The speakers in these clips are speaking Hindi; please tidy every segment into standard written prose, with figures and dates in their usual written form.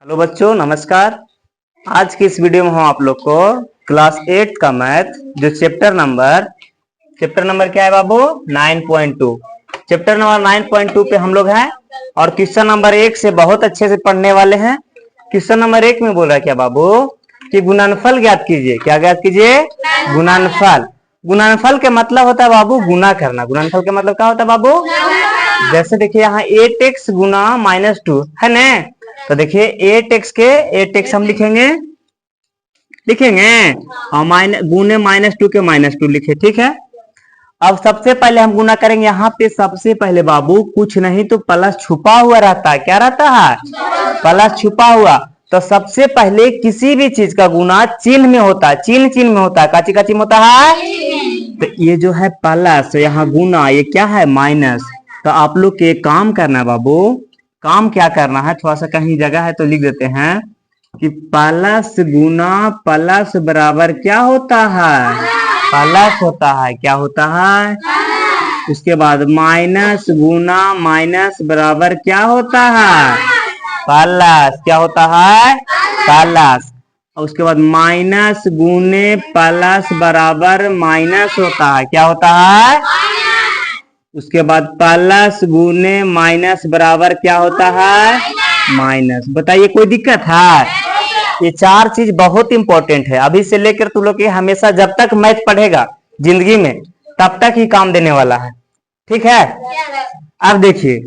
हेलो बच्चों, नमस्कार। आज की इस वीडियो में हम आप लोग को क्लास 8 का मैथ जो चैप्टर नंबर क्या है बाबू? 9.2। चैप्टर नंबर 9.2 पे हम लोग हैं और क्वेश्चन नंबर 1 से बहुत अच्छे से पढ़ने वाले हैं। क्वेश्चन नंबर 1 में बोल रहा है क्या बाबू कि गुणनफल ज्ञात कीजिए। क्या ज्ञात कीजिए? गुणनफल। गुणनफल के मतलब होता है बाबू गुना करना। गुणनफल के मतलब क्या होता है बाबू? जैसे देखिए यहाँ 8x गुना -2 है ना, तो देखिए 8x हम लिखेंगे और गुने -2 के -2 लिखे। ठीक है, अब सबसे पहले हम गुना करेंगे। यहाँ पे सबसे पहले बाबू कुछ नहीं तो प्लस छुपा हुआ रहता है। क्या रहता है? प्लस छुपा हुआ। तो सबसे पहले किसी भी चीज का गुना चिन्ह में होता है। चिन्ह में होता है। काची काची में होता है? तो ये जो है प्लस, यहाँ गुना, ये क्या है? माइनस। तो आप लोग के काम करना है बाबू। काम क्या करना है, थोड़ा सा कहीं जगह है तो लिख देते हैं कि प्लस गुना प्लस बराबर क्या होता है? प्लस होता है। क्या होता है? उसके बाद माइनस गुना माइनस बराबर क्या होता है? प्लस। क्या होता है? प्लस। उसके बाद माइनस गुने प्लस बराबर माइनस होता है। क्या होता है? उसके बाद प्लस गुने माइनस बराबर क्या होता है? माइनस। बताइए कोई दिक्कत है? ये चार चीज बहुत इंपॉर्टेंट है। अभी से लेकर तुम लोग हमेशा जब तक मैथ पढ़ेगा जिंदगी में तब तक ही काम देने वाला है। ठीक है, अब देखिए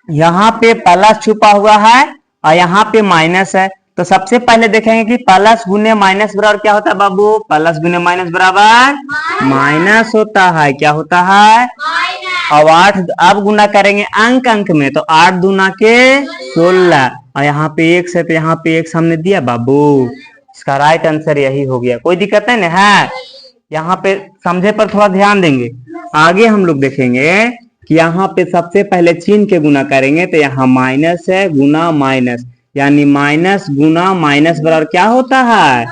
यहाँ पे प्लस छुपा हुआ है और यहाँ पे माइनस है। तो सबसे पहले देखेंगे कि प्लस गुने माइनस बराबर क्या होता है बाबू? प्लस गुने माइनस बराबर माइनस होता है। क्या होता है? अब 8 अब गुना करेंगे अंक में, तो 8 दूना के 16 और यहाँ पे x है तो यहाँ पे x हमने दिया बाबू। इसका राइट आंसर यही हो गया। कोई दिक्कत है ना? है यहाँ पे समझे पर थोड़ा ध्यान देंगे। आगे हम लोग देखेंगे कि यहाँ पे सबसे पहले चिन्ह के गुना करेंगे तो यहाँ माइनस है, गुना माइनस, यानी माइनस गुना माइनस बराबर क्या होता है?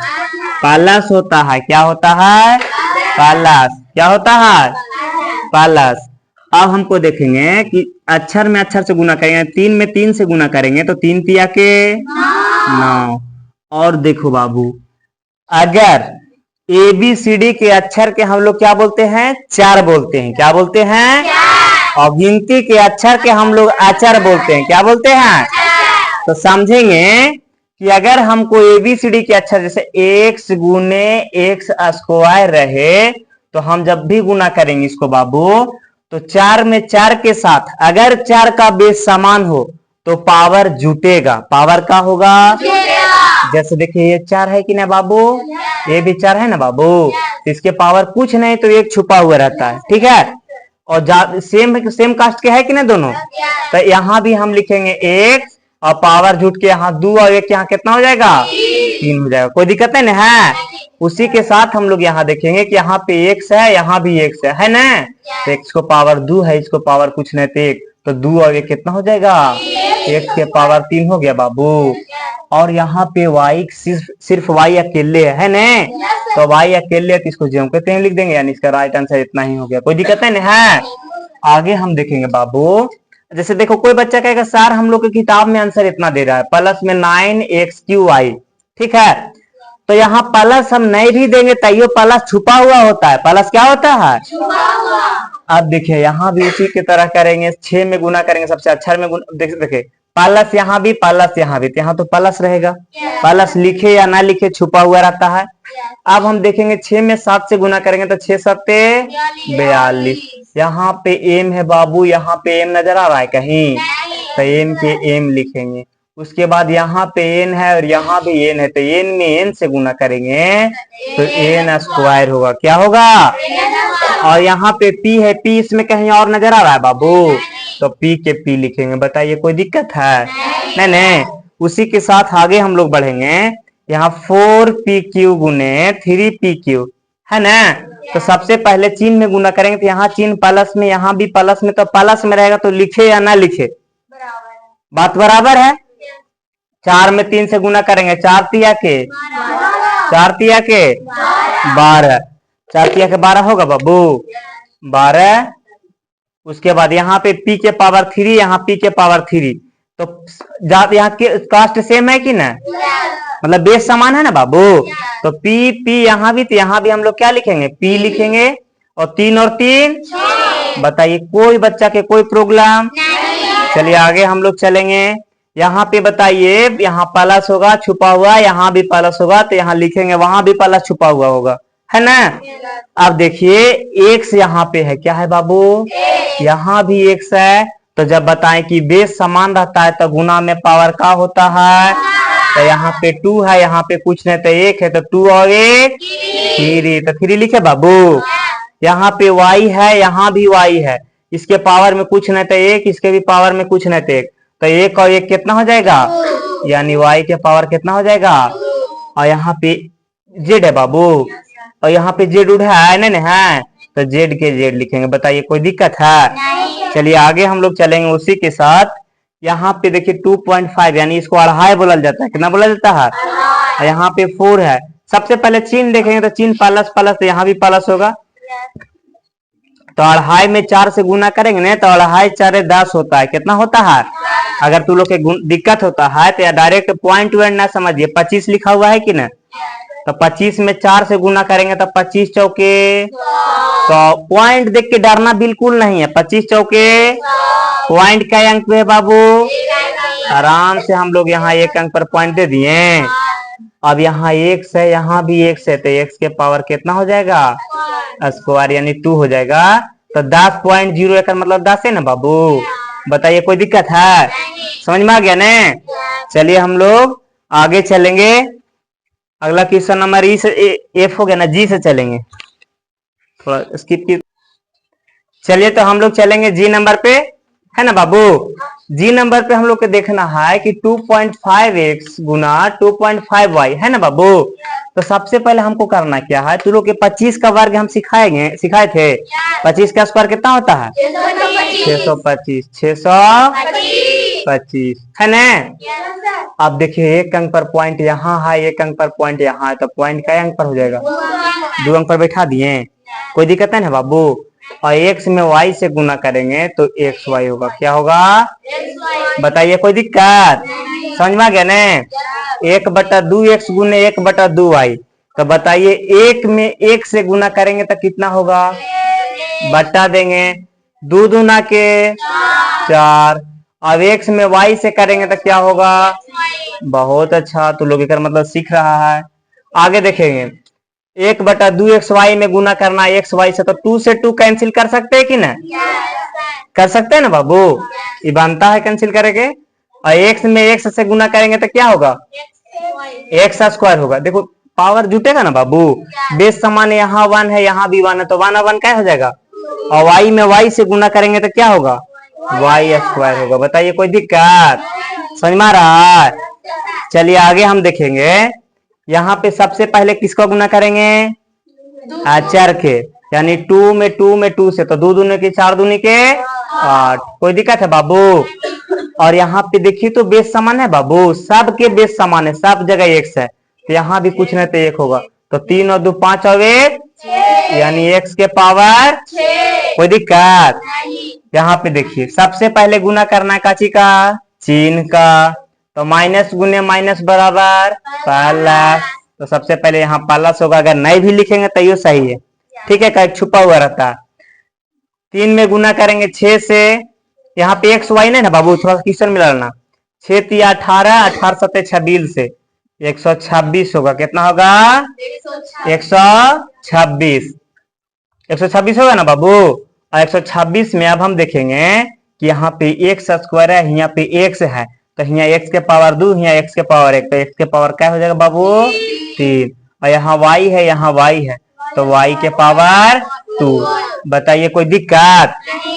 प्लस होता है। क्या होता है? प्लस। क्या होता है? प्लस। अब हमको देखेंगे कि अक्षर में अक्षर से गुना करेंगे। 3 में 3 से गुना करेंगे तो 3 तिया के 9। और देखो बाबू, अगर ABCD के अक्षर के हम लोग क्या बोलते हैं? 4 बोलते हैं। क्या बोलते हैं? और गिनती के अक्षर के हम लोग अचर बोलते हैं। क्या बोलते हैं? तो समझेंगे कि अगर हमको ABCD के अक्षर जैसे x गुने x स्क्वायर रहे तो हम जब भी गुना करेंगे इसको बाबू तो 4 में 4 के साथ अगर 4 का बेस समान हो तो पावर जुटेगा। पावर का होगा? जैसे देखिए ये 4 है कि ना बाबू? ये भी 4 है ना बाबू? तो इसके पावर कुछ नहीं तो एक छुपा हुआ रहता है। ठीक है, और सेम कास्ट के है कि ना दोनों? तो यहाँ भी हम लिखेंगे 1 और पावर जुट के यहाँ 2 और 1 यहाँ कितना हो जाएगा? 3 हो जाएगा। कोई दिक्कत है ना? है। उसी के साथ हम लोग यहाँ देखेंगे कि यहाँ पे x है, यहाँ भी x है ना? तो x को पावर 2 है, इसको पावर कुछ नहीं तो 1, तो 2 और 1 कितना हो जाएगा? 1 के पावर 3 हो गया बाबू। और यहाँ पे y सिर्फ y अकेले है ना? तो y अकेले है तो इसको जो कहते हैं लिख देंगे, यानी इसका राइट आंसर इतना ही हो गया। कोई दिक्कत है ना? है। आगे हम देखेंगे बाबू, जैसे देखो कोई बच्चा कहेगा सर हम लोग की किताब में आंसर इतना दे रहा है, प्लस में 9xqy। ठीक है, तो यहाँ प्लस हम नहीं भी देंगे तैयो प्लस छुपा हुआ होता है। प्लस क्या होता है? छुपा हुआ। अब देखिए यहाँ भी उसी की तरह करेंगे। 6 में गुना करेंगे, सबसे अक्षर में देखिए प्लस यहाँ भी प्लस यहाँ भी, तो यहाँ तो प्लस रहेगा। प्लस लिखे या ना लिखे छुपा हुआ रहता है। अब हम देखेंगे 6 में 7 से गुना करेंगे तो 6 सत्ते 42। यहाँ पे एम है बाबू, यहाँ पे एम नजर आ रहा है कहीं? तो एम के एम लिखेंगे। उसके बाद यहाँ पे एन है और यहाँ भी एन है, तो एन में एन से गुना करेंगे तो एन स्क्वायर होगा। क्या होगा? और यहाँ पे पी है, पी इसमें कहीं और नजर आ रहा है बाबू? तो पी के पी लिखेंगे। बताइए कोई दिक्कत है? नहीं। उसी के साथ आगे हम लोग बढ़ेंगे। यहाँ 4pq गुने 3pq है ना? तो सबसे पहले चिन्ह में गुना करेंगे तो यहाँ चिन्ह प्लस में, यहाँ भी प्लस में, तो प्लस में रहेगा तो लिखे या ना लिखे? बात बराबर है। 4 में 3 से गुना करेंगे, 4 तिया के 12, 4 तिया के 12 होगा बाबू? 12। उसके बाद यहाँ पे p के पावर 3, यहाँ p के पावर 3, तो यहाँ के कास्ट सेम है कि ना, मतलब बेस समान है ना बाबू। तो पी पी यहाँ भी, तो यहाँ भी हम लोग क्या लिखेंगे, पी लिखेंगे। और 3 और 3, बताइए कोई बच्चा के कोई प्रॉब्लम। चलिए आगे हम लोग चलेंगे। यहाँ पे बताइए, यहाँ प्लस होगा छुपा हुआ, यहाँ भी प्लस होगा, तो यहाँ लिखेंगे वहां भी प्लस छुपा हुआ होगा, है ना। अब देखिए एक्स यहाँ पे है, क्या है बाबू, यहाँ भी एक्स है। तो जब बताएं कि बेस समान रहता है तो गुना में पावर का होता है। तो यहाँ पे 2 है, यहाँ पे कुछ नहीं तो 1 है, तो 2 और 1 3, तो 3 लिखे बाबू। यहाँ पे y है, यहाँ भी y है, इसके पावर में कुछ नहीं तो 1, इसके भी पावर में कुछ नहीं तो 1, तो 1 और 1 कितना हो जाएगा, यानी y के पावर कितना हो जाएगा। और यहाँ पे z है बाबू, और यहाँ पे z उड़ है नहीं है, तो z के z लिखेंगे। बताइए कोई दिक्कत है। चलिए आगे हम लोग चलेंगे उसी के साथ। यहाँ पे देखिए 2.5, यानी इसको अढ़ाई बोला जाता है, कितना बोला जाता है। और यहाँ पे 4 है। सबसे पहले चिन्ह देखेंगे तो चिन्ह प्लस प्लस, तो यहाँ भी प्लस होगा। तो अढ़ाई में 4 से गुना करेंगे ना, तो अढ़ाई 4 10 होता है, कितना होता है। अगर तू लोग के दिक्कत होता है तो या डायरेक्ट पॉइंट वर्ड ना समझिए, 25 लिखा हुआ है कि ना, तो 25 में 4 से गुना करेंगे तो 25 चौके, तो पॉइंट देख के डरना बिल्कुल नहीं है। 25 चौके पॉइंट का अंक पे है बाबू, आराम से हम लोग यहाँ 1 अंक पर पॉइंट दे दिए। अब यहाँ x है, यहाँ भी x है, तो x के पावर कितना हो जाएगा, स्क्वायर, यानी 2 हो जाएगा। तो 10.0 का मतलब 10 है ना बाबू। बताइए कोई दिक्कत है, समझ में आ गया ना। चलिए हम लोग आगे चलेंगे। अगला क्वेश्चन नंबर ई से एफ हो गया ना, जी से चलेंगे, थोड़ा स्किप की। चलिए तो हम लोग चलेंगे जी नंबर पे, है ना बाबू। जी नंबर पे हम लोग को देखना है कि 2.5x गुना 2.5y, है ना बाबू। तो सबसे पहले हमको करना क्या है, तू लोग के 25 का वर्ग हम सिखाए थे। 25 का स्क्वायर कितना होता है, 625, 625, है ना। अब देखिए 1 अंक पर पॉइंट यहाँ है, 1 अंक पर पॉइंट यहाँ है, तो पॉइंट कई अंक पर हो जाएगा, 2 अंक पर बैठा दिए, कोई दिक्कत है ना बाबू। और x में y से गुना करेंगे तो xy होगा, क्या होगा, बताइए कोई दिक्कत, समझ में आ गया ना। 1/2x गुने 1/2y, तो बताइए 1 में 1 से गुना करेंगे तो कितना होगा, बट्टा देंगे, 2 दूना के 4। अब x में y से करेंगे तो क्या होगा, बहुत अच्छा, तो लोग इसका मतलब सीख रहा है। आगे देखेंगे 1/2xy में गुना करना है xy से, तो 2 से 2 कैंसिल कर सकते हैं कि ना, कर सकते हैं ना बाबू, ये बनता है कैंसिल करेंगे। और x में x से गुना करेंगे तो क्या होगा, x स्क्वायर होगा। देखो पावर जुटेगा ना बाबू, बेस समान है, यहाँ 1 है, यहाँ भी 1 है, तो 1 और 1 क्या हो जाएगा। और y में y से गुना करेंगे तो क्या होगा, y स्क्वायर होगा। बताइए कोई दिक्कत, समझ में आ रहा है। चलिए आगे हम देखेंगे, यहाँ पे सबसे पहले किसको गुना करेंगे, चर के, यानी 2 में 2 से, तो 2 दूनी के 4 दूनी के 8, कोई दिक्कत है बाबू। और यहाँ पे देखिए तो बेस समान है बाबू, सब के बेस समान है, सब जगह x है, तो यहाँ भी कुछ नहीं तो 1 होगा। तो 3 और 2 5 और 1, यानी x के पावर 6, कोई दिक्कत। यहाँ पे देखिए सबसे पहले गुना करना है काची का, चिन्ह का, तो माइनस गुने माइनस बराबर प्लस, तो सबसे पहले यहाँ प्लस होगा, अगर नहीं भी लिखेंगे तो ये सही है, ठीक है, कहीं छुपा हुआ रहता है। 3 में गुना करेंगे 6 से, यहाँ पे x y नहीं ना बाबू, थोड़ा सा क्वेश्चन मिला ना, 6 3 18, 18 7 26 से 126 होगा, कितना होगा 126, 126 होगा ना बाबू। और 126 में अब हम देखेंगे कि यहाँ पे x स्क्वायर है, यहाँ पे x है, तो यहाँ x के पावर 2, यहाँ x के पावर 1, तो x के पावर क्या हो जाएगा बाबू, 3। और यहाँ y है, यहाँ y है, तो y के पावर 2। बताइए कोई दिक्कत,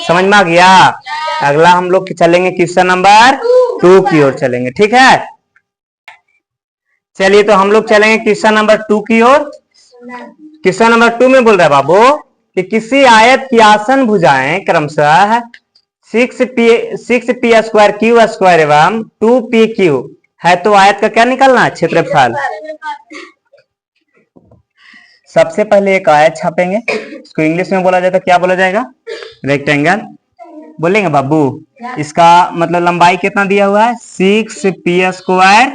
समझ में आ गया। अगला हम लोग चलेंगे क्वेश्चन नंबर 2 की ओर चलेंगे, ठीक है। चलिए तो हम लोग चलेंगे क्वेश्चन नंबर 2 की ओर। क्वेश्चन नंबर 2 में बोल रहा है बाबू कि किसी आयत की आसन भुजाएं क्रमशः 6p स्क्वायर क्यू स्क्वायर एवं 2pq है, तो आयत का क्या निकालना है, क्षेत्रफल। सबसे पहले एक आयत छापेंगे, इसको इंग्लिश में बोला जाए तो क्या बोला जाएगा, रेक्टेंगल। बोलेंगे बाबू? इसका मतलब लंबाई कितना दिया हुआ है? 6p square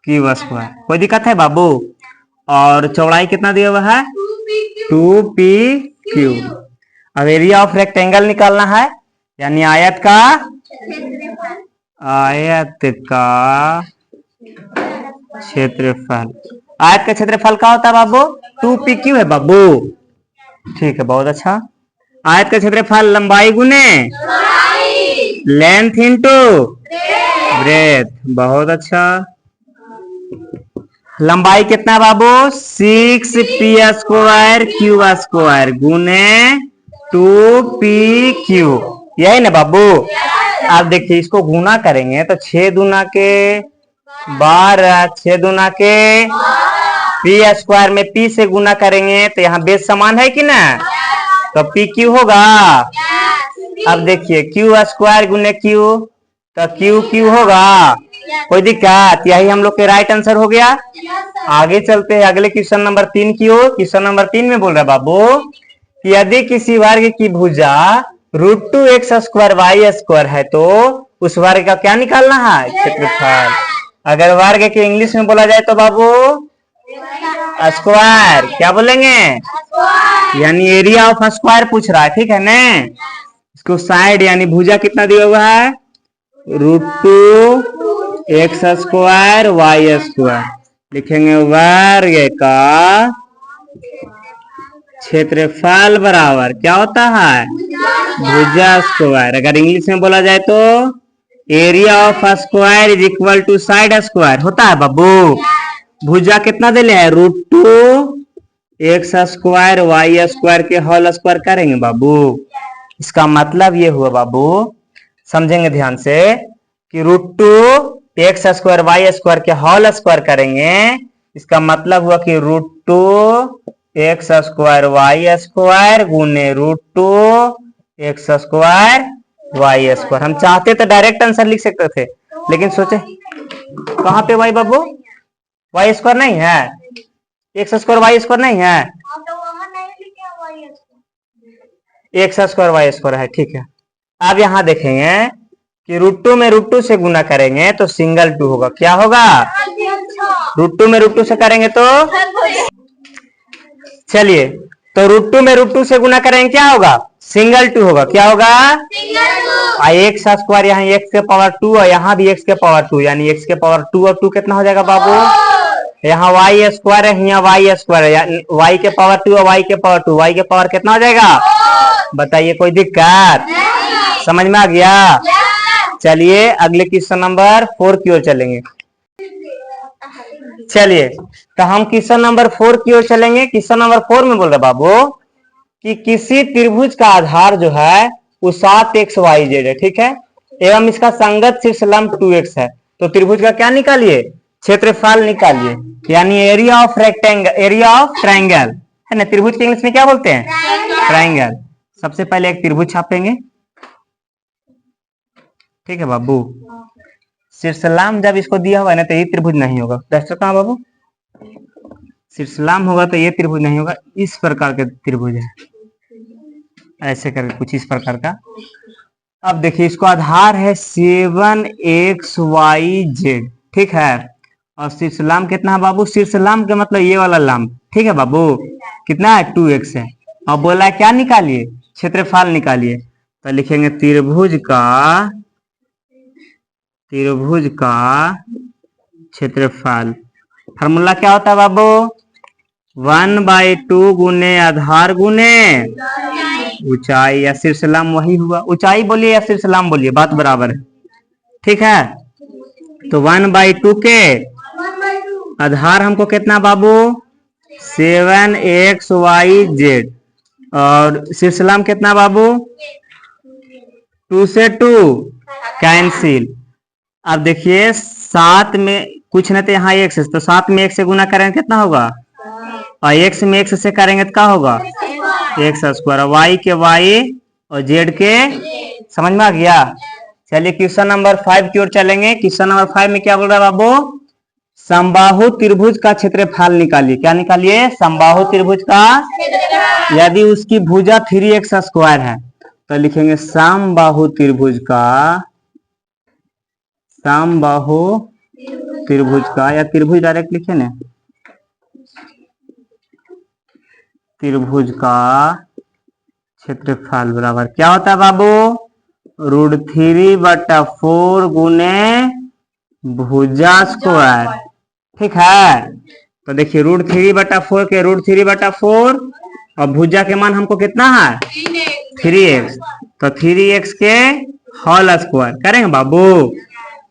Q square. कोई दिक्कत है बाबू? और चौड़ाई कितना दिया हुआ है? 2p Q. अब एरिया ऑफ रेक्टेंगल निकालना है, यानी आयत का क्षेत्रफल। आयत का क्षेत्रफल क्या होता है बाबू? 2p क्यू है बाबू। ठीक है, बहुत अच्छा। आयत का क्षेत्रफल लंबाई गुने लेंथ इंटू ब्रेथ। बहुत अच्छा। लंबाई कितना है बाबू? 6p स्क्वायर क्यू स्क्वायर गुने 2p क्यू, यही ना बाबू? आप देखिए, इसको गुना करेंगे तो 6 दूना के 12, 6 दूना के p स्क्वायर में p से गुना करेंगे तो यहाँ बेस समान है कि ना, तो p क्यू होगा। अब देखिए, क्यू स्क्वायर गुने क्यू, तो क्यू क्यू होगा। कोई दिक्कत? यही हम लोग के राइट आंसर हो गया। आगे चलते हैं अगले क्वेश्चन नंबर 3 की ओर। क्वेश्चन नंबर 3 में बोल रहा है बाबू कि यदि किसी वर्ग की भुजा √2x स्क्वायर वाई स्क्वायर है तो उस वर्ग का क्या निकालना है? क्षेत्रफल। अगर वर्ग के इंग्लिश में बोला जाए तो बाबू स्क्वायर। क्या बोलेंगे? यानी एरिया ऑफ स्क्वायर पूछ रहा है, ठीक है ना? इसको साइड यानी भुजा कितना दिया हुआ है? √2x square Y square. लिखेंगे वर्ग का क्षेत्रफल बराबर क्या होता है? भुजा स्क्वायर। अगर इंग्लिश में बोला जाए तो area of square is equal to side square होता है बाबू। भुजा कितना दे है? √2x स्क्वायर वाई स्क्वायर के होल स्क्वायर करेंगे बाबू। इसका मतलब ये हुआ बाबू, समझेंगे ध्यान से, कि √2x स्क्वायर वाई स्क्वायर के होल स्क्वायर करेंगे। इसका मतलब हुआ कि √2x स्क्वायर वाई स्क्वायर गुने √2x स्क्वायर वाई स्क्वायर। हम चाहते तो डायरेक्ट आंसर लिख सकते थे, लेकिन सोचे कहाँ पे वाई बाबू? वाई स्क्वायर नहीं है, एक्स स्क्वायर वाई स्क्वायर नहीं है, एक्स स्क्वायर वाई स्क्वायर है। ठीक है, अब यहाँ देखेंगे कि √2 में √2 से गुना करेंगे तो सिंगल 2 होगा। क्या होगा? √2 में √2 से करेंगे तो चलिए, तो √2 में √2 से गुना करेंगे क्या होगा? सिंगल 2 होगा। क्या होगा? एक्स स्क्वायर, यहाँ एक्स के पावर 2 और यहाँ भी एक्स के पावर 2, यानी एक्स के पावर 2 और 2 कितना हो जाएगा बाबू? यहाँ वाई स्क्वायर है, यहाँ वाई स्क्वायर है, वाई के पावर 2 और वाई के पावर 2, वाई के पावर कितना हो जाएगा? बताइए, कोई दिक्कत? समझ में आ गया? चलिए अगले क्वेश्चन नंबर 4 की ओर चलेंगे। चलिए, तो हम क्वेश्चन नंबर 4 की ओर चलेंगे। क्वेश्चन नंबर 4 में बोल रहे बाबू कि किसी त्रिभुज का आधार जो है वो 7xyz है, ठीक है, एवं इसका संगत शीर्ष लंब 2x है, तो त्रिभुज का क्या निकालिए? क्षेत्रफल निकालिए, यानी area of rectangle, area of triangle है ना। त्रिभुज के इंग्लिश में क्या बोलते हैं? ट्रायंगल। सबसे पहले एक त्रिभुज छापेंगे, ठीक है बाबू। शीर्षलाम जब इसको दिया हुआ है ना तो ये त्रिभुज नहीं होगा। दर्शक कहाँ बाबू? शीर्षलाम होगा तो ये त्रिभुज नहीं होगा। इस प्रकार के त्रिभुज है, ऐसे करके कुछ इस प्रकार का। अब देखिए, इसको आधार है 7xyz, ठीक है, और शीर्षलाम कितना है बाबू? शीर्षलाम के मतलब ये वाला लाम, ठीक है बाबू, कितना है? 2x है। और बोला है क्या निकालिए? क्षेत्रफल निकालिए। तो लिखेंगे त्रिभुज का क्षेत्रफल। फार्मूला क्या होता है बाबू? 1/2 गुने आधार गुने ऊंचाई, या शीर्षलाम वही हुआ। ऊंचाई बोलिए या शीर्षलाम बोलिए, बात बराबर है, ठीक है। तो 1/2 के आधार हमको कितना बाबू? 7xyz, और शीर्षलाम कितना बाबू? 2 से 2 कैंसिल। अब देखिए, 7 में कुछ नहीं तो यहाँ x है, तो 7 में x से गुना करेंगे कितना होगा? और x में x से करेंगे तो क्या होगा? x स्क्वायर, y के y और z के, समझ में आ गया? चलिए क्वेश्चन नंबर 5 की ओर चलेंगे। क्वेश्चन नंबर 5 में क्या बोल रहा है बाबू? समबाहु त्रिभुज का क्षेत्रफल निकालिए। क्या निकालिए? समबाहु त्रिभुज का। यदि उसकी भुजा 3x स्क्वायर है तो लिखेंगे समबाहु त्रिभुज का, समबाहु त्रिभुज का, या त्रिभुज डायरेक्ट लिखे ना, त्रिभुज का क्षेत्रफल बराबर क्या होता है बाबू, √3/4 गुने भुजा स्क्वायर। ठीक है, तो देखिए √3/4 के √3/4 और भुजा के मान हमको कितना है 3x, तो 3x के होल स्क्वायर करेंगे बाबू,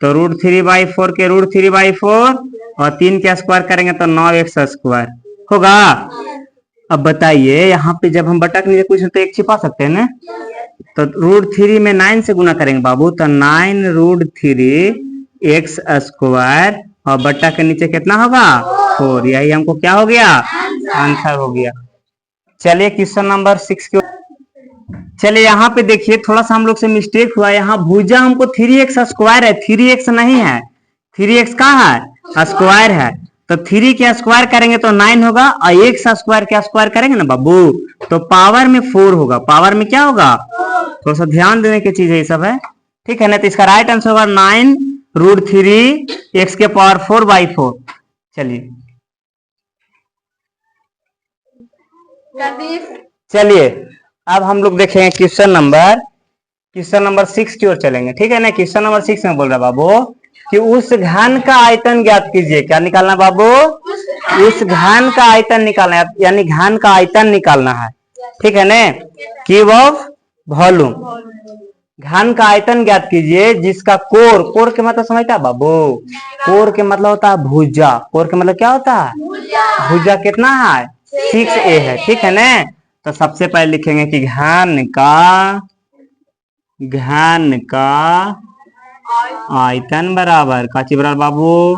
तो √3/4 के √3/4 और 3 के स्क्वायर करेंगे तो 9x स्क्वायर होगा। अब बताइए यहाँ पे जब हम बटा के नीचे कुछ तो एक छिपा सकते हैं ना, तो √3 में 9 से गुना करेंगे बाबू, तो 9√3x स्क्वायर और बट्टा के नीचे कितना होगा 4, यही हमको क्या हो गया आंसर हो गया। चलिए क्वेश्चन नंबर 6 की, चलिए यहाँ पे देखिए थोड़ा सा हम लोग से मिस्टेक हुआ, यहाँ भुजा हमको 3x स्क्वायर है, 3x नहीं है, 3x कहाँ है स्क्वायर है, तो 3 के स्क्वायर करेंगे तो 9 होगा और x स्क्वायर के स्क्वायर करेंगे ना बाबू तो पावर में 4 होगा, पावर में क्या होगा, थोड़ा सा ध्यान देने की चीज है ये सब है। ठीक है ना, तो इसका राइट आंसर होगा 9√3 x के पावर 4/4। चलिए अब हम लोग देखेंगे क्वेश्चन नंबर 6 की ओर चलेंगे। ठीक है ना, क्वेश्चन नंबर 6 में बोल रहा बाबू कि उस घन का आयतन ज्ञात कीजिए। क्या निकालना बाबू, उस घन का आयतन निकालना है, यानी घन का आयतन निकालना है। ठीक है ना, क्यूब ऑफ वॉल्यूम, घन का आयतन ज्ञात कीजिए जिसका कोर के मतलब समझता है बाबू, कोर के मतलब होता है भुजा, कोर के मतलब क्या होता है भुजा कितना है 6a है। ठीक है ना, तो सबसे पहले लिखेंगे कि घन का आयतन बराबर का चीज बराबर बाबू,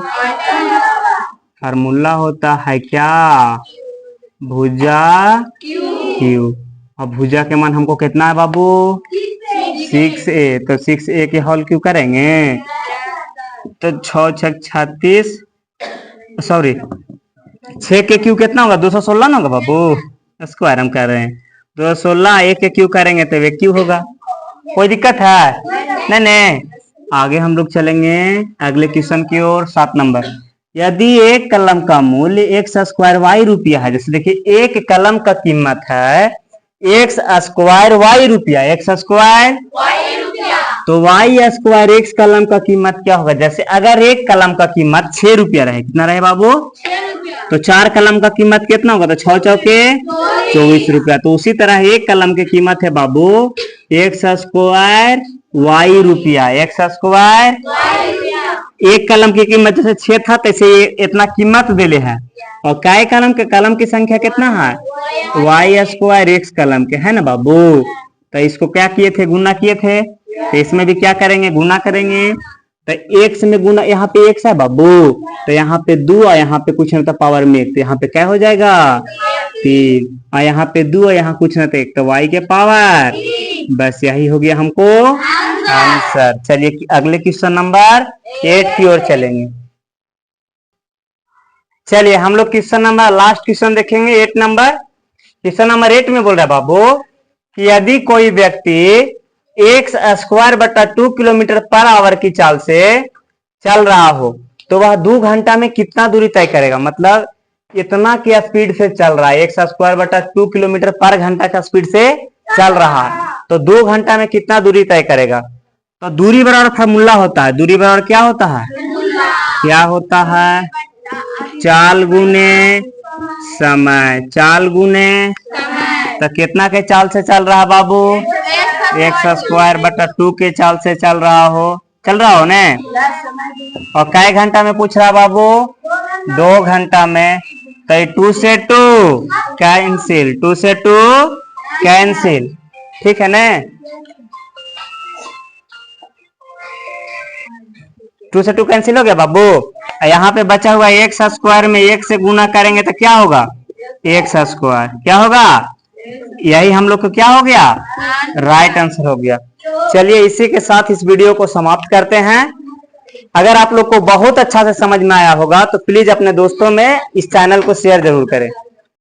फार्मूला होता है क्या भुजा क्यू, और भुजा के मान हमको कितना है बाबू 6a, तो 6a के होल क्यू करेंगे तो 6 36, सॉरी 6 के क्यू कितना होगा 216 ना होगा बाबू, स्क्वायर हम कह रहे हैं 216, a के क्यू करेंगे तो वे क्यू होगा। कोई दिक्कत है नहीं। आगे हम लोग चलेंगे अगले क्वेश्चन की ओर। 7 नंबर, यदि एक कलम का मूल्य x स्क्वायर y रुपया है, जैसे देखिए एक कलम का कीमत है x स्क्वायर y रुपया, x स्क्वायर तो y स्क्वायर x कलम का कीमत क्या होगा, जैसे अगर एक कलम का कीमत 6 रुपया रहे, कितना रहे बाबू तो 4 कलम का कीमत कितना होगा तो 6 चौके 24 रुपया, तो उसी तरह एक कलम की कीमत है बाबू x स्क्वायर y रुपया, x स्क्वायर एक कलम की कीमत जैसे 6 था तैसे इतना कीमत देले है, और काय कलम के कलम की संख्या कितना है y स्क्वायर x कलम के है ना बाबू, तो इसको क्या किए थे गुना किए थे, तो इसमें भी क्या करेंगे गुना करेंगे, तो x में गुना, यहाँ पे x है बाबू तो यहाँ पे 2 और यहाँ पे कुछ नहीं तो पावर में 1, तो यहाँ पे क्या हो जाएगा 3, और यहाँ पे 2 और यहाँ कुछ नहीं तो 1, तो y के पावर, बस यही हो गया हमको आंसर। चलिए अगले क्वेश्चन नंबर 8 की ओर चलेंगे। चलिए हम लोग क्वेश्चन नंबर लास्ट क्वेश्चन देखेंगे 8 नंबर। क्वेश्चन नंबर 8 में बोल रहा है बाबू कि यदि कोई व्यक्ति x स्क्वायर बटा 2 किलोमीटर पर आवर की चाल से चल रहा हो तो वह 2 घंटा में कितना दूरी तय करेगा, मतलब इतना की स्पीड से चल रहा है, x स्क्वायर बटा 2 किलोमीटर पर घंटा का स्पीड से चल रहा है, तो 2 घंटा में कितना दूरी तय करेगा। तो दूरी बराबर फार्मूला होता है, दूरी बराबर क्या होता है क्या होता है चाल गुने समय, चाल गुने तो कितना के चाल से चल रहा बाबू x स्क्वायर बटा 2 के चाल से चल रहा हो ने, और कै घंटा में पूछ रहा बाबू 2 घंटा में, तो 2 से 2 कैंसिल, 2 से 2 कैंसिल। ठीक है ना, 2 से 2 कैंसिल हो गया बाबू, यहाँ पे बचा हुआ x स्क्वायर में 1 से गुना करेंगे तो क्या होगा x स्क्वायर, क्या होगा यही हम लोग को क्या हो गया राइट आंसर हो गया। चलिए इसी के साथ इस वीडियो को समाप्त करते हैं। अगर आप लोग को बहुत अच्छा से समझ में आया होगा तो प्लीज अपने दोस्तों में इस चैनल को शेयर जरूर करें।